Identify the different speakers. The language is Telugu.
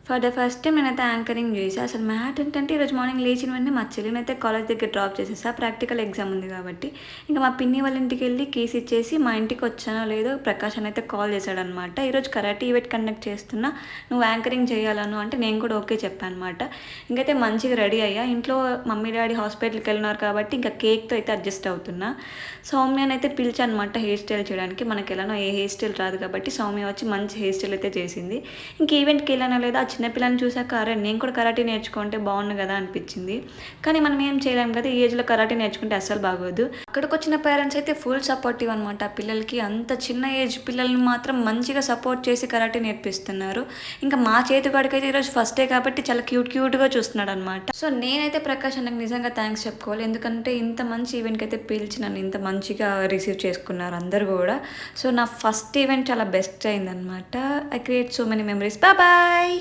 Speaker 1: ఫర్ ద ఫస్ట్ టైం నేనైతే యాంకరింగ్ చేశా. అసలు మ్యాటర్ ఏంటంటే ఈరోజు మార్నింగ్ లేచిన వెంటనే మా చెల్లినైతే కాలేజ్ దగ్గర డ్రాప్ చేసేసా. ప్రాక్టికల్ ఎగ్జామ్ ఉంది కాబట్టి. ఇంకా మా పిన్ని వాళ్ళ ఇంటికెళ్ళి కీస్ ఇచ్చేసి మా ఇంటికి వచ్చానో లేదో ప్రకాష్ అని అయితే కాల్ చేశాడనమాట. ఈరోజు కరాటే ఈవెంట్ కండక్ట్ చేస్తున్నా, నువ్వు యాంకరింగ్ చేయాలను అంటే నేను కూడా ఓకే చెప్పాను అనమాట. ఇంకైతే మంచిగా రెడీ అయ్యా. ఇంట్లో మమ్మీ డాడీ హాస్పిటల్కి వెళ్ళినారు కాబట్టి ఇంకా కేక్తో అయితే అడ్జస్ట్ అవుతున్నా. సౌమ్యని అయితే పిలిచాను అనమాట హెయిర్ స్టైల్ చేయడానికి. మనకి ఎలానో ఏ హెయిర్ స్టైల్ రాదు కాబట్టి సౌమ్య వచ్చి మంచి హెయిర్ స్టైల్ అయితే చేసింది. ఇంక ఈవెంట్కి వెళ్ళానో లేదా ఆ చిన్నపిల్లని చూసాక అరే నేను కూడా కరాటే నేర్చుకుంటే బాగుండు కదా అనిపించింది. కానీ మనం ఏం చేయలేం కదా, ఈ ఏజ్లో కరాటే నేర్చుకుంటే అస్సలు బాగోదు. అక్కడికి వచ్చిన పేరెంట్స్ అయితే ఫుల్ సపోర్టివ్ అనమాట పిల్లలకి. అంత చిన్న ఏజ్ పిల్లల్ని మాత్రం మంచిగా సపోర్ట్ చేసి కరాటే నేర్పిస్తున్నారు. ఇంకా మా చేతికాడికి అయితే ఈరోజు ఫస్ట్ డే కాబట్టి చాలా క్యూట్గా చూస్తున్నాడు అనమాట. సో నేనైతే ప్రకాష్ అన్నకు నిజంగా థ్యాంక్స్ చెప్పుకోవాలి. ఎందుకంటే ఇంత మంచి ఈవెంట్కి అయితే పిలిచి నన్ను ఇంత మంచిగా రిసీవ్ చేసుకున్నారు అందరు కూడా. సో నా ఫస్ట్ ఈవెంట్ చాలా బెస్ట్ అయిందనమాట. I create so many memories. Bye.